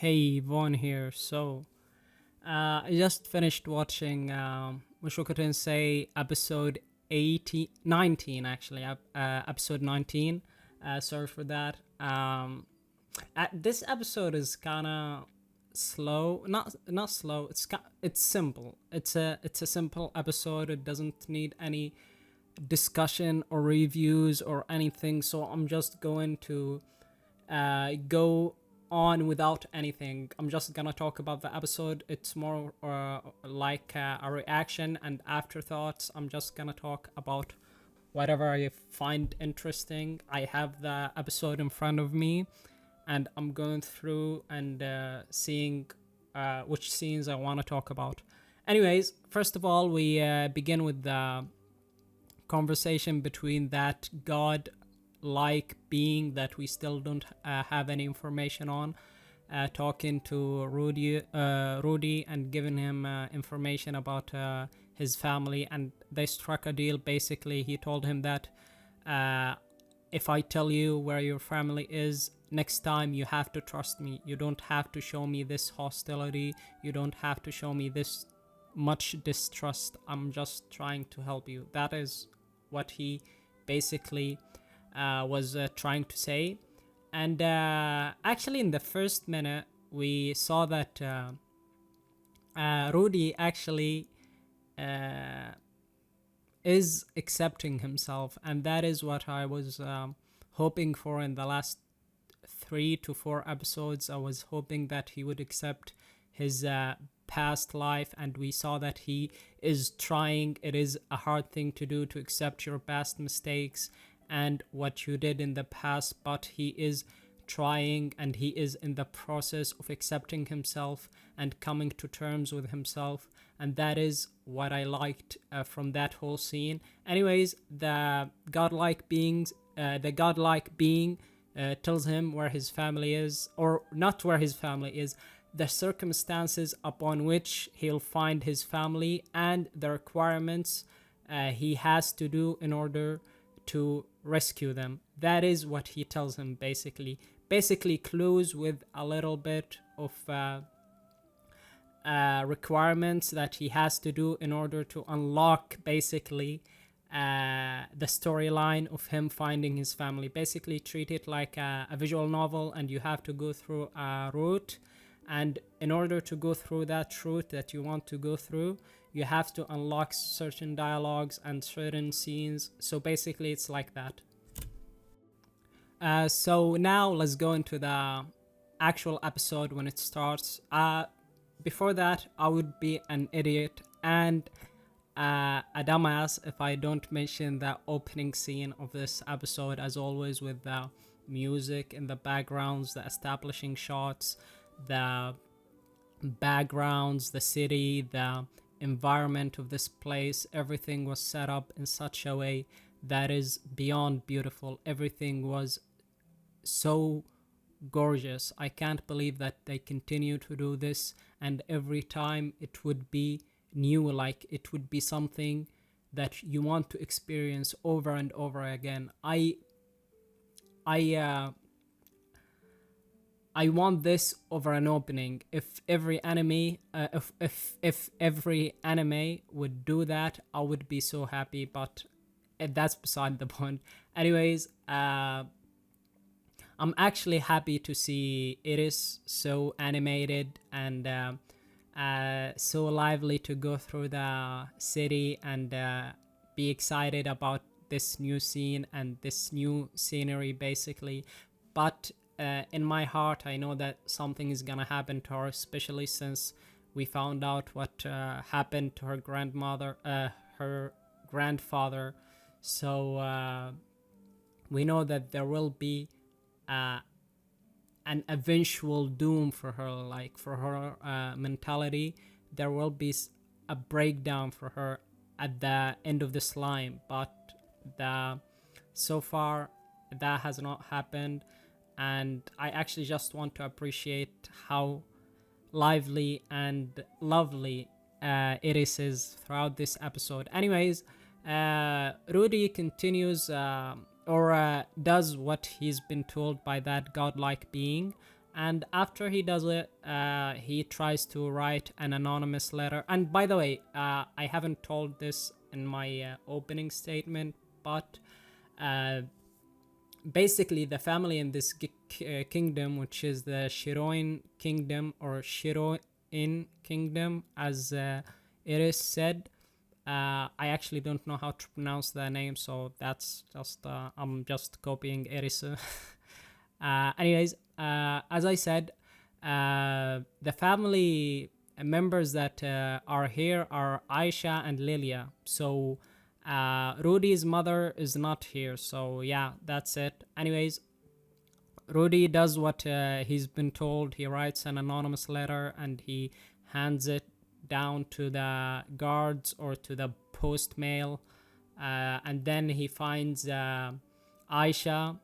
Hey, Vaughn here. I just finished watching Mushoku Tensei episode 19 actually, episode 19. Sorry for that. This episode is kind of slow. Not slow. It's simple. It's a simple episode. It doesn't need any discussion or reviews or anything. So I'm just going to go on without anything. I'm just gonna talk about the episode. It's more like a reaction and afterthoughts. I'm just gonna talk about whatever I find interesting. I have the episode in front of me, and I'm going through and seeing which scenes I want to talk about. Anyways, first of all, we begin with the conversation between that god like being that we still don't have any information on, talking to Rudy and giving him information about his family, and they struck a deal. Basically, he told him that if I tell you where your family is, next time you have to trust me. You don't have to show me this hostility. You don't have to show me this much distrust. I'm just trying to help you. That is what he basically was trying to say. And actually, in the first minute, we saw that Rudy actually is accepting himself, and that is what I was hoping for in the last 3 to 4 episodes. I was hoping that he would accept his past life, and we saw that he is trying. It is a hard thing to do, to accept your past mistakes and what you did in the past, but he is trying, and he is in the process of accepting himself and coming to terms with himself, and that is what I liked from that whole scene. Anyways, the godlike being tells him where his family is, or not where his family is, the circumstances upon which he'll find his family, and the requirements he has to do in order to rescue them. That is what he tells him, basically clues with a little bit of requirements that he has to do in order to unlock basically the storyline of him finding his family. Basically treat it like a visual novel, and you have to go through a route, and in order to go through that route that you want to go through, you have to unlock certain dialogues and certain scenes. So basically it's like that. So now let's go into the actual episode when it starts. Before that, I would be an idiot and a dumbass if I don't mention the opening scene of this episode, as always, with the music in the backgrounds, the establishing shots, the backgrounds, the city, the environment of this place. Everything was set up in such a way that is beyond beautiful. Everything was so gorgeous. I can't believe that they continue to do this, and every time it would be new, like it would be something that you want to experience over and over again. I want this over an opening. If every anime, if every anime would do that, I would be so happy. But that's beside the point. Anyways, I'm actually happy to see Eris so animated and so lively to go through the city and be excited about this new scene and this new scenery, basically. But in my heart, I know that something is gonna happen to her, especially since we found out what happened to her grandfather. So we know that there will be an eventual doom for her, like for her mentality. There will be a breakdown for her at the end of this line, but so far that has not happened. And I actually just want to appreciate how lively and lovely Eris is throughout this episode. Anyways, Rudy continues or does what he's been told by that godlike being, And after he does it, he tries to write an anonymous letter. And by the way, I haven't told this in my opening statement, but basically the family in this kingdom, which is the Shiroin kingdom, or Shiroin kingdom, as Eris said. I actually don't know how to pronounce the name, so that's just I'm just copying Eris. Anyways, as I said, the family members that are here are Aisha and Lilia. So Rudy's mother is not here. So yeah, that's it. Anyways, Rudy does what he's been told. He writes an anonymous letter and he hands it down to the guards or to the post mail. And then he finds Aisha,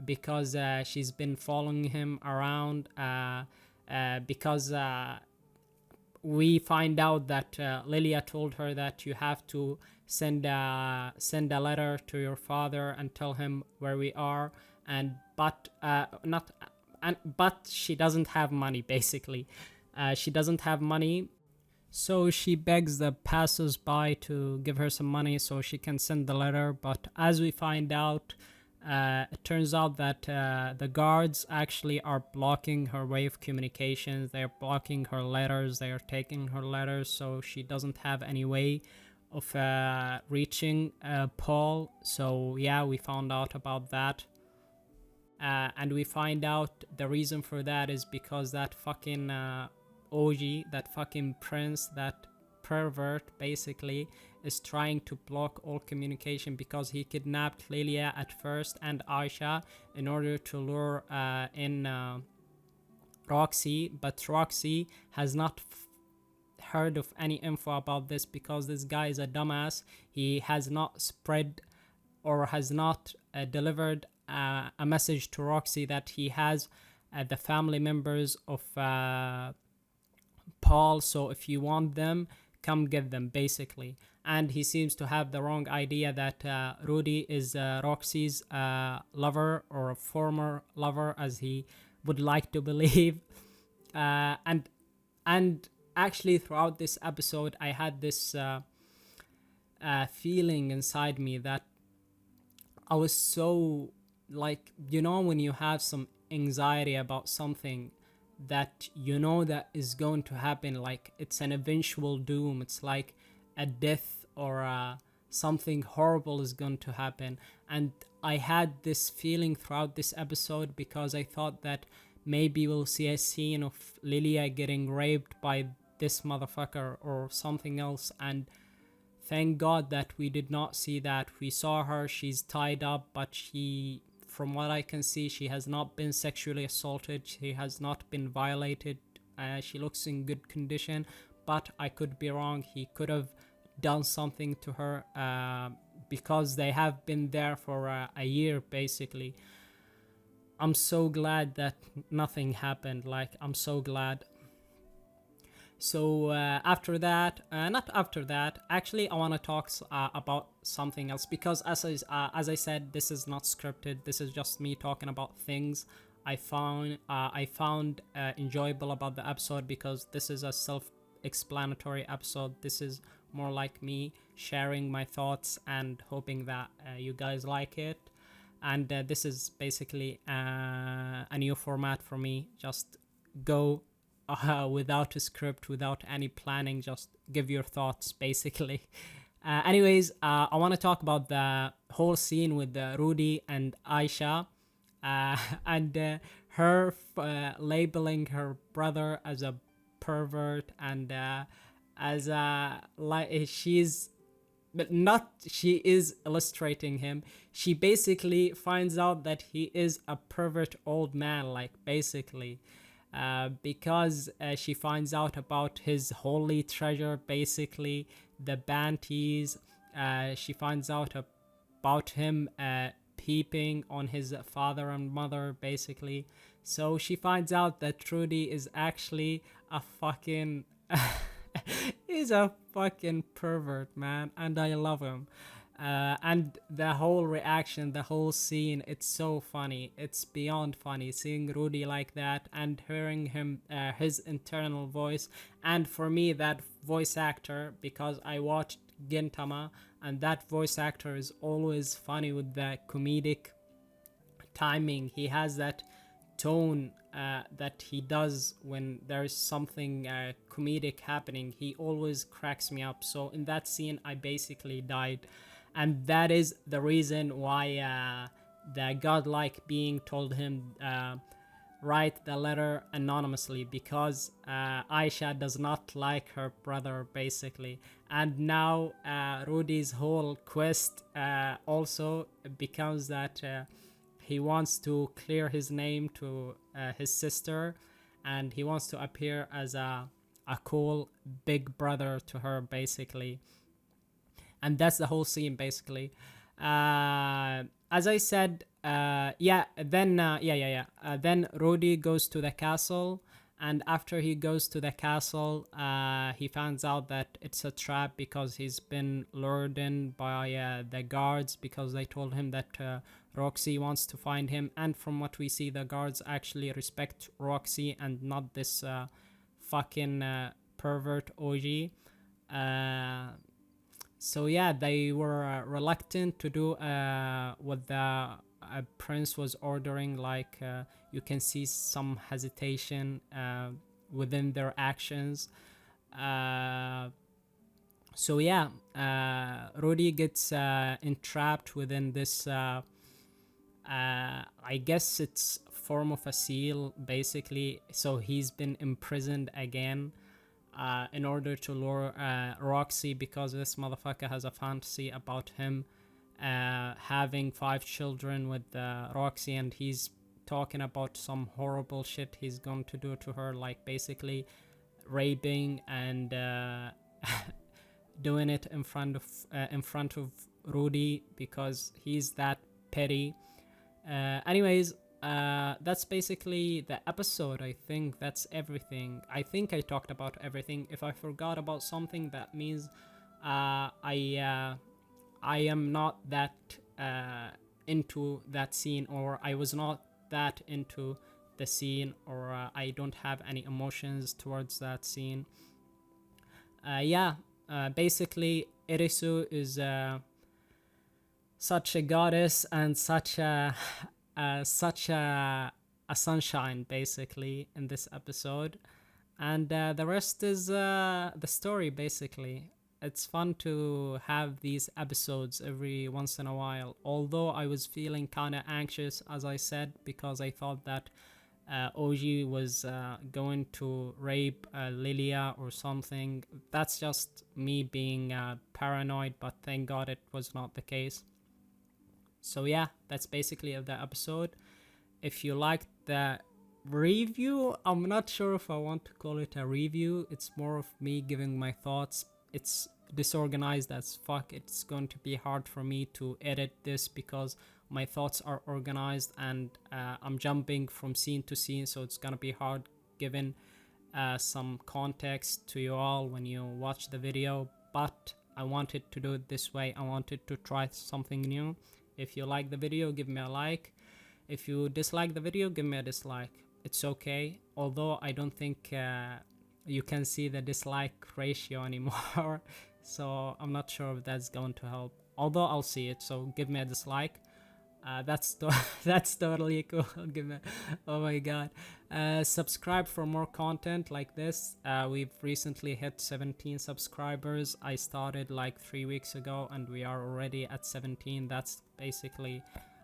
because she's been following him around, because we find out that Lilia told her that you have to send a letter to your father and tell him where we are, and but she doesn't have money. Basically, she doesn't have money, so she begs the passers-by to give her some money so she can send the letter. But as we find out, it turns out that the guards actually are blocking her way of communications. They're blocking her letters. They are taking her letters, so she doesn't have any way of reaching Paul. So yeah, we found out about that. And we find out the reason for that is because that fucking OG, that fucking prince, that pervert, basically, is trying to block all communication, because he kidnapped Lilia at first and Aisha in order to lure in Roxy, but Roxy has not heard of any info about this, because this guy is a dumbass. He has not spread or has not delivered a message to Roxy that he has the family members of Paul, so if you want them, come get them, basically. And he seems to have the wrong idea that Rudy is Roxy's lover, or a former lover, as he would like to believe. And actually, throughout this episode, I had this feeling inside me that I was so, like, you know, when you have some anxiety about something that you know that is going to happen, like it's an eventual doom, it's like a death or something horrible is going to happen. And I had this feeling throughout this episode, because I thought that maybe we'll see a scene of Lilia getting raped by this motherfucker or something else, and thank God that we did not see that. We saw her, she's tied up, but she, from what I can see, she has not been sexually assaulted. She has not been violated. She looks in good condition, but I could be wrong. He could have done something to her because they have been there for a year, basically. I'm so glad that nothing happened. Like, I'm so glad. So after that, not after that, actually I want to talk about something else, because as I said, this is not scripted. This is just me talking about things I found enjoyable about the episode, because this is a self-explanatory episode. This is more like me sharing my thoughts and hoping that you guys like it. And this is basically a new format for me. Just go without a script, without any planning, just give your thoughts, basically. Anyways, I want to talk about the whole scene with Rudy and Aisha, and her labeling her brother as a pervert, and as she is illustrating him. She basically finds out that he is a pervert old man, like, basically. Because she finds out about his holy treasure, basically, the Banties. She finds out about him peeping on his father and mother, basically. So she finds out that Trudy is actually a fucking he's a fucking pervert, man, and I love him. And the whole reaction, the whole scene, it's so funny. It's beyond funny seeing Rudy like that and hearing him, his internal voice. And for me, that voice actor, because I watched Gintama, and that voice actor is always funny with the comedic timing. He has that tone that he does when there's something comedic happening. He always cracks me up. So in that scene, I basically died. And that is the reason why the godlike being told him write the letter anonymously, because Aisha does not like her brother basically. And now Rudy's whole quest also becomes that he wants to clear his name to his sister, and he wants to appear as a cool big brother to her basically. And that's the whole scene basically. As I said, then Rudy goes to the castle, and after he goes to the castle, he finds out that it's a trap because he's been lured in by the guards, because they told him that Roxy wants to find him. And from what we see, the guards actually respect Roxy and not this fucking pervert OG. So yeah, they were reluctant to do what the prince was ordering. Like you can see some hesitation within their actions. So yeah, Rudy gets entrapped within this. I guess it's form of a seal basically. So he's been imprisoned again. In order to lure Roxy, because this motherfucker has a fantasy about him having 5 children with Roxy, and he's talking about some horrible shit he's going to do to her, like basically raping and doing it in front of Rudy, because he's that petty. Anyways, that's basically the episode. I think that's everything. I think I talked about everything. If I forgot about something, that means I am not that into that scene, or I was not that into the scene, or I don't have any emotions towards that scene. Basically Erisu is such a goddess and such a sunshine basically in this episode. And the rest is the story basically. It's fun to have these episodes every once in a while, although I was feeling kind of anxious, as I said, because I thought that OG was going to rape Lilia or something. That's just me being paranoid, but thank God it was not the case. So yeah, that's basically the episode. If you liked the review, I'm not sure if I want to call it a review. It's more of me giving my thoughts. It's disorganized as fuck. It's going to be hard for me to edit this because my thoughts are organized, and I'm jumping from scene to scene, so it's gonna be hard giving some context to you all when you watch the video. But I wanted to do it this way. I wanted to try something new. If you like the video, give me a like. If you dislike the video, give me a dislike. It's okay. Although I don't think you can see the dislike ratio anymore. So I'm not sure if that's going to help. Although I'll see it, so give me a dislike. That's totally cool. Give me, oh my god. Subscribe for more content like this. We've recently hit 17 subscribers. I started like 3 weeks ago and we are already at 17. That's basically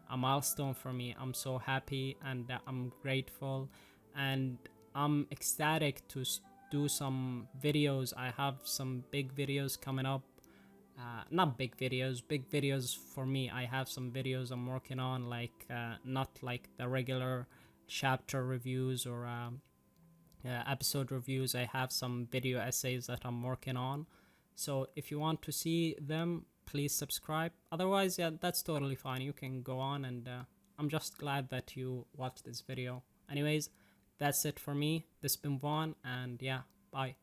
a milestone for me. I'm so happy and I'm grateful, and I'm ecstatic to do some videos. I have some big videos coming up. Not big videos for me. I have some videos I'm working on, like not like the regular chapter reviews or episode reviews. I have some video essays that I'm working on. So if you want to see them, please subscribe. Otherwise, yeah, that's totally fine. You can go on, and I'm just glad that you watched this video. Anyways, that's it for me. This has been Vaughn, and yeah, bye.